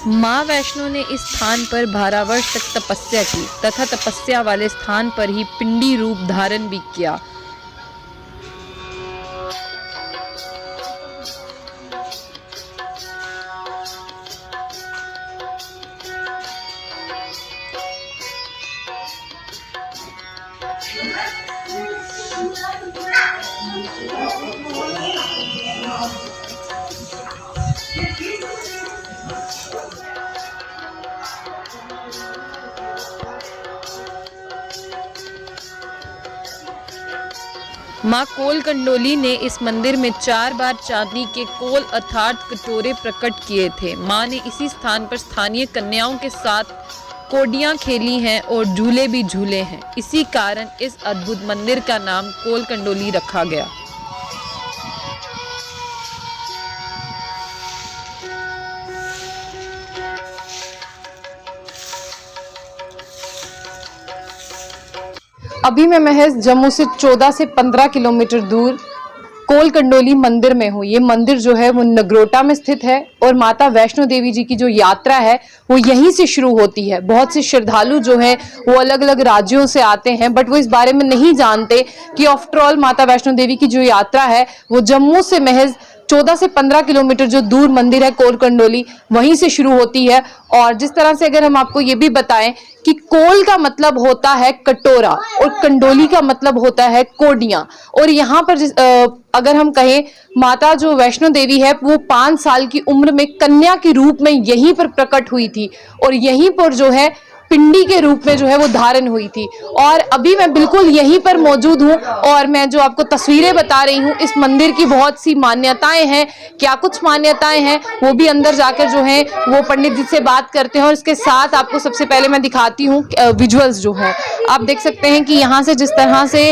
माँ वैष्णो ने इस स्थान पर 12 वर्ष तक तपस्या की तथा तपस्या वाले स्थान पर ही पिंडी रूप धारण भी किया। माँ कोल कंडोली ने इस मंदिर में 4 बार चांदी के कोल अर्थात कटोरे प्रकट किए थे। माँ ने इसी स्थान पर स्थानीय कन्याओं के साथ कोडियां खेली हैं और झूले भी झूले हैं। इसी कारण इस अद्भुत मंदिर का नाम कोल कंडोली रखा गया। अभी मैं महज जम्मू से 14 से 15 किलोमीटर दूर कोल कंडोली मंदिर में हूँ। ये मंदिर जो है वो नगरोटा में स्थित है और माता वैष्णो देवी जी की जो यात्रा है वो यहीं से शुरू होती है। बहुत से श्रद्धालु जो हैं वो अलग अलग राज्यों से आते हैं, बट वो इस बारे में नहीं जानते कि आफ्टर ऑल माता वैष्णो देवी की जो यात्रा है वो जम्मू से महज 14 से 15 किलोमीटर जो दूर मंदिर है कोल कंडोली वहीं से शुरू होती है। और जिस तरह से अगर हम आपको ये भी बताएं कि कोल का मतलब होता है कटोरा और कंडोली का मतलब होता है कोडियां। और यहाँ पर अगर हम कहें माता जो वैष्णो देवी है वो 5 साल की उम्र में कन्या के रूप में यहीं पर प्रकट हुई थी और यहीं पर जो है पिंडी के रूप में जो है वो धारण हुई थी। और अभी मैं बिल्कुल यहीं पर मौजूद हूँ और मैं जो आपको तस्वीरें बता रही हूँ इस मंदिर की बहुत सी मान्यताएं हैं। क्या कुछ मान्यताएं हैं वो भी अंदर जाकर जो है वो पंडित जी से बात करते हैं। और इसके साथ आपको सबसे पहले मैं दिखाती हूँ विजुअल्स जो है। आप देख सकते हैं कि यहाँ से जिस तरह से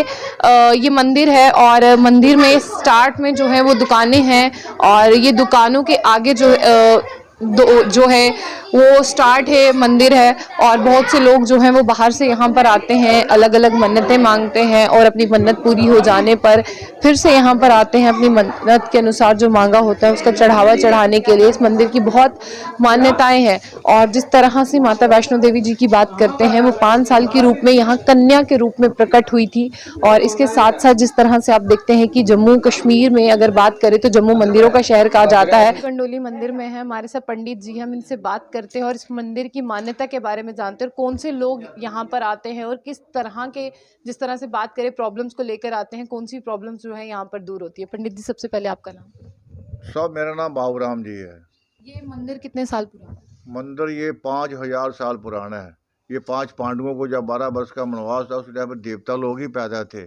ये मंदिर है और मंदिर में स्टार्ट में जो है वो दुकानें हैं और ये दुकानों के आगे जो है वो स्टार्ट है मंदिर है। और बहुत से लोग जो हैं वो बाहर से यहाँ पर आते हैं, अलग अलग मन्नतें मांगते हैं और अपनी मन्नत पूरी हो जाने पर फिर से यहाँ पर आते हैं अपनी मन्नत के अनुसार जो मांगा होता है उसका चढ़ावा चढ़ाने के लिए। इस मंदिर की बहुत मान्यताएं हैं। और जिस तरह से माता वैष्णो देवी जी की बात करते हैं वो 5 साल के रूप में यहाँ कन्या के रूप में प्रकट हुई थी। और इसके साथ साथ जिस तरह से आप देखते हैं कि जम्मू कश्मीर में अगर बात करें तो जम्मू मंदिरों का शहर कहा जाता है। कंडोली मंदिर में है हमारे साथ पंडित जी, हम इनसे बात करते हैं और इस मंदिर की मान्यता के बारे में जानते हैं और कौन से लोग यहाँ पर आते हैं और किस तरह के, जिस तरह से बात करें प्रॉब्लम्स को लेकर आते हैं, कौन सी प्रॉब्लम्स जो है यहाँ पर दूर होती है। पंडित जी सबसे पहले आपका नाम। सब मेरा नाम बाबूराम जी है। ये मंदिर कितने साल पुराना है? मंदिर ये 5000 साल पुराना है। ये 5 पांडवों को जब 12 वर्ष का वनवास था उस टाइम पर देवता लोग ही पैदा थे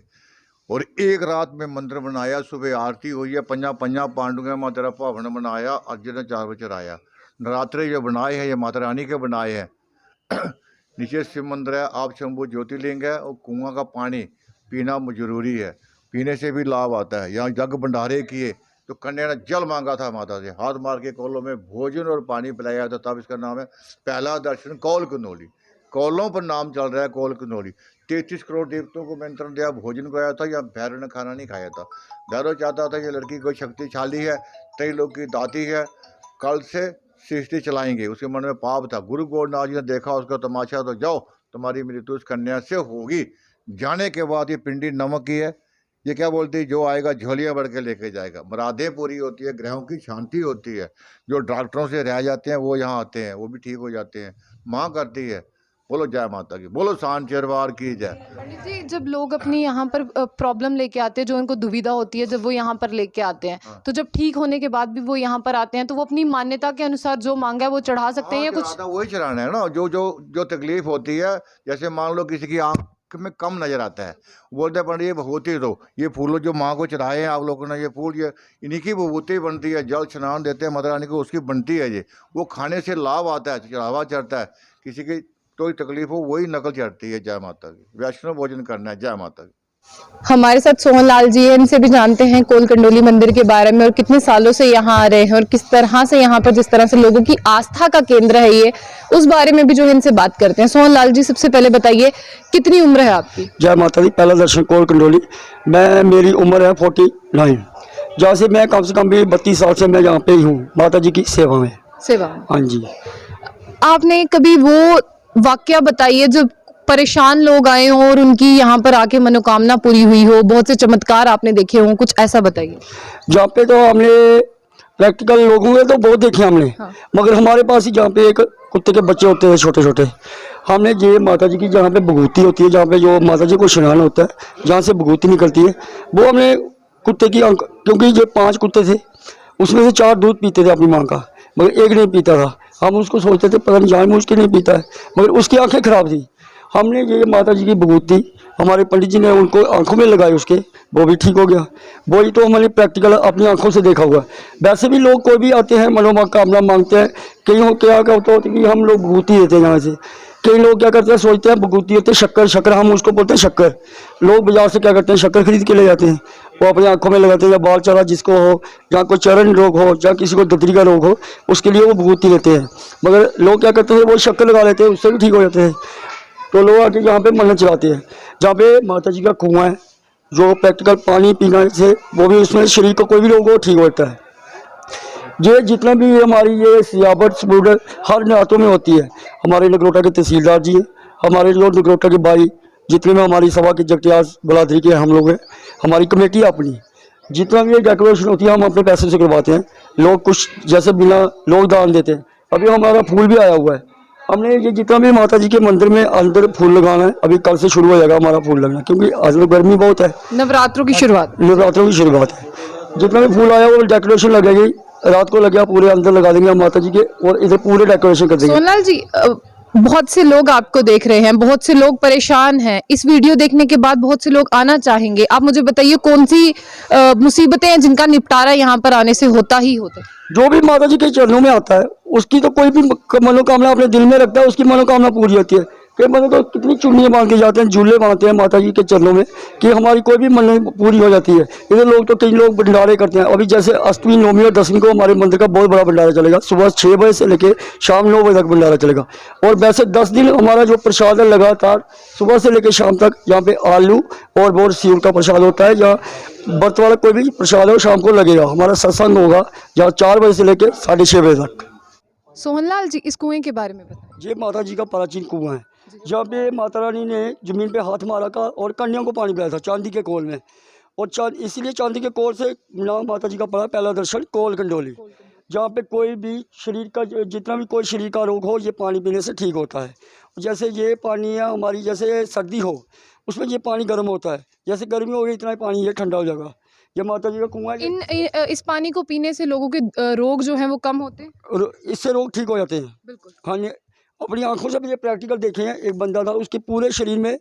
और एक रात में मंदिर बनाया। सुबह आरती हुई है, पंजा पांडुओं में तेरा भवन बनाया, अर्जुन ने 4 बजे आया। नवरात्रे जो बनाए हैं ये माता रानी के बनाए हैं। नीचे शिव मंदिर है, आप शंभु ज्योतिर्लिंग है और कुआं का पानी पीना जरूरी है, पीने से भी लाभ आता है। यहाँ जग भंडारे किए तो कन्या ने जल मांगा था माता से, हाथ मार के कोलों में भोजन और पानी पिलाया था, तब इसका नाम है पहला दर्शन कोल कंडोली। कोलों पर नाम चल रहा है कोल कंडोली। 33 करोड़ देवताओं को निमंत्रण दिया, भोजन कराया था। या भैरव ने खाना नहीं खाया था। भैरव चाहता था ये लड़की कोई शक्तिशाली है, कई लोग की दाती है, कल से सृष्टि चलाएंगे। उसके मन में पाप था। गुरु गोरखनाथ जी ने देखा उसका तमाशा, तो जाओ तुम्हारी मृत्यु उस कन्या से होगी। जाने के बाद ये पिंडी नमक की है, ये क्या बोलती है, जो आएगा झोलियाँ भर के लेके जाएगा। मुरादें पूरी होती है, ग्रहों की शांति होती है। जो डॉक्टरों से रह जाते हैं वो यहाँ आते हैं, वो भी ठीक हो जाते हैं। माँ करती है। बोलो जय माता की, बोलो सांचरवार की जय। पंडित जी जब लोग अपनी यहाँ पर प्रॉब्लम लेके आते हैं, जो उनको दुविधा होती है, जब वो यहाँ पर लेके आते हैं तो जब ठीक होने के बाद भी वो यहाँ पर आते हैं तो वो अपनी मान्यता के अनुसार जो मांगा है वो चढ़ा सकते हैं या कुछ? वही चढ़ाना है ना। जो तकलीफ होती है, जैसे मान लो किसी की आँख में कम नजर आता है, बोलते हैं पंडित ये भभूति दो, ये फूल जो माँ को चढ़ाए हैं आप लोगों ने, ये फूल ये इन्हीं की भभूति बनती है। जल स्नान देते हैं माता रानी को, उसकी बनती है ये। वो खाने से लाभ आता है, चढ़ावा चढ़ता है। किसी की कोई तकलीफ हो वही नकल चढ़ती है। जय माता की। वैष्णव भोजन करना है। जय माता की। हमारे साथ सोहन लाल जी हैं, इनसे भी जानते हैं कोल कंडोली मंदिर के बारे में और कितने सालों से यहाँ आ रहे हैं और किस तरह से यहाँ पर जिस तरह से लोगों की आस्था का केंद्र है ये, उस बारे में भी जो है इनसे बात करते हैं। सोहन लाल जी सबसे पहले बताइए कितनी उम्र है आपकी? जय माता दी। पहला दर्शन कोल कंडोली। मेरी उम्र है 49। जहाँ से मैं कम से कम भी 32 साल से मैं यहाँ पे ही हूँ माता जी की सेवा में। सेवा। हाँ जी। आपने कभी वो वाकया बताइए जब परेशान लोग आए हों और उनकी यहाँ पर आके मनोकामना पूरी हुई हो, बहुत से चमत्कार आपने देखे हों, कुछ ऐसा बताइए। जहाँ पे तो हमने प्रैक्टिकल लोग हुए तो बहुत देखे हमने। हाँ। मगर हमारे पास ही जहाँ पे एक कुत्ते के बच्चे होते हैं छोटे छोटे, हमने ये माता जी की जहाँ पे भगवती होती है, जहाँ पे जो माता जी को स्नान होता है, जहाँ से भगवती निकलती है, वो हमने कुत्ते की आंख, क्योंकि ये 5 कुत्ते थे, उसमें से 4 दूध पीते थे अपनी माँ का, मगर एक नहीं पीता था। हम उसको सोचते थे पता नहीं जानबूझ के नहीं पीता है, मगर उसकी आंखें खराब थी। हमने ये माता जी की भगवती, हमारे पंडित जी ने उनको आंखों में लगाई, उसके वो भी ठीक हो गया। वही तो हमारे प्रैक्टिकल अपनी आंखों से देखा हुआ। वैसे भी लोग कोई भी आते हैं मनोकामना मांगते हैं, कहीं क्या होता है कि हम लोग भगवती देते हैं यहाँ से। कई लोग क्या करते हैं, सोचते हैं भगवती होते हैं शक्कर, हम उसको बोलते हैं शक्कर। लोग बाजार से क्या करते हैं, शक्कर खरीद के ले जाते हैं, वो अपनी आंखों में लगाते हैं, या बाल चढ़ा जिसको हो, या कोई चरण रोग हो, या किसी को दतरी का रोग हो, उसके लिए वो भगवती लेते हैं। मगर लोग क्या करते हैं, वो शक्कर लगा लेते हैं, उससे भी ठीक हो जाते हैं। तो लोग आके यहाँ पे मन्नत चढ़ाते हैं, जहाँ पे माता जी का कुआं है, जो प्रैक्टिकल पानी पीना से वो भी उसमें शरीर को कोई भी रोग हो ठीक होता है। ये जितना भी हमारी ये सियावट सबूत हर नातों में होती है। हमारे नगरोटा के तहसीलदार जी हैं, हमारे जो नगरोटा के भाई जितने में हमारी सभा के जगतियास बलादरी के हम लोग हैं, हमारी कमेटी अपनी जितना भी ये डेकोरेशन होती है हम अपने पैसे से करवाते हैं। लोग कुछ जैसे बिना लोग दान देते हैं। अभी हमारा फूल भी आया हुआ है, हमने ये जितना भी माता जी के मंदिर में अंदर फूल लगाना है, अभी कल से शुरू हो जाएगा हमारा फूल लगना, क्योंकि आज में गर्मी बहुत है। नवरात्रों की शुरुआत है। जितना भी फूल आया वो डेकोरेशन लगेगी, रात को लगे पूरे अंदर लगा देंगे हम माता जी के, और इधर पूरे डेकोरेशन कर देंगे। सोनलाल जी, बहुत से लोग आपको देख रहे हैं, बहुत से लोग परेशान हैं, इस वीडियो देखने के बाद बहुत से लोग आना चाहेंगे। आप मुझे बताइए कौन सी मुसीबतें हैं जिनका निपटारा यहाँ पर आने से होता ही होता है? जो भी माता जी के चरणों में आता है उसकी तो कोई भी मनोकामना अपने दिल में रखता है, उसकी मनोकामना पूरी होती है। कई बंदे तो कितनी चुन्नियाँ बांध के जाते हैं, झूले बांधते हैं माता जी के चरणों में कि हमारी कोई भी मन पूरी हो जाती है। इधर लोग तो कई लोग भंडारे करते हैं। अभी जैसे अष्टमी, नवमी और दसवीं को हमारे मंदिर का बहुत बड़ा भंडारा चलेगा, सुबह 6 बजे से लेकर शाम 9 बजे तक भंडारा चलेगा। और वैसे 10 दिन हमारा जो प्रसाद है लगातार सुबह से लेकर शाम तक, यहाँ पे आलू और बोर सीव का प्रसाद होता है, या व्रत वाला कोई भी प्रसाद हो शाम को लगेगा। हमारा सत्संग होगा जहाँ 4 बजे से लेकर 6:30 बजे तक। सोहनलाल जी, इस कुएं के बारे में बताएं। ये माता जी का प्राचीन कुआं है, जहाँ पे माता रानी ने जमीन पे हाथ मारा था और कन्याओं को पानी पिलाया था चांदी के कोल में। और इसीलिए चांदी के कोल से नाम माता जी का पड़ा पहला दर्शन कोल कंडोली, जहाँ पे कोई भी शरीर का जितना भी कोई शरीर का रोग हो ये पानी पीने से ठीक होता है। जैसे ये पानी है हमारी, जैसे सर्दी हो उसमें ये पानी गर्म होता है, जैसे गर्मी हो गई इतना ही पानी ये ठंडा हो जाएगा। ये माता जी का कुआं है। इस पानी को पीने से लोगों के रोग जो हैं वो कम होते हैं, इससे रोग ठीक हो जाते हैं। बिल्कुल। हाँ, ये अपनी आंखों से भी ये प्रैक्टिकल देखे हैं। एक बंदा था, उसके पूरे शरीर में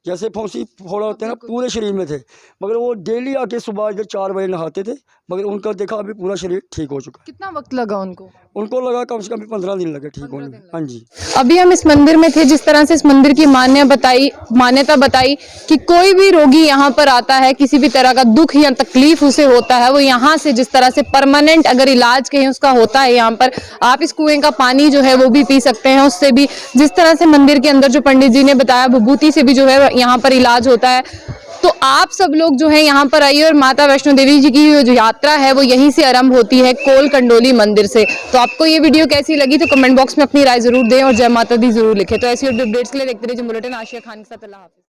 जैसे फौंसी फोड़ा होते हैं ना, पूरे शरीर में थे, मगर वो डेली आके सुबह इधर 4 बजे नहाते थे, मगर उनका देखा अभी पूरा शरीर ठीक हो चुका। कितना वक्त लगा उनको? उनको लगा कम से कम 15 दिन लगे ठीक होने में। हाँ जी। अभी हम इस मंदिर में थे, जिस तरह से इस मंदिर की मान्यता बताई कि कोई भी रोगी यहाँ पर आता है, किसी भी तरह का दुख या तकलीफ उसे होता है, वो यहाँ से जिस तरह से परमानेंट अगर इलाज कहीं उसका होता है, यहाँ पर आप इस कुएं का पानी जो है वो भी पी सकते हैं। उससे भी जिस तरह से मंदिर के अंदर जो पंडित जी ने बताया विभूति से भी जो है यहाँ पर इलाज होता है। तो आप सब लोग जो है यहाँ पर आइए, और माता वैष्णो देवी जी की जो यात्रा है वो यहीं से आरंभ होती है, कोल कंडोली मंदिर से। तो आपको ये वीडियो कैसी लगी तो कमेंट बॉक्स में अपनी राय जरूर दें और जय माता दी जरूर लिखें। तो ऐसी अपडेट्स के लिए देखते रहिए बुलेटिन आशिया खान के साथ। अल्लाह हाफिज़।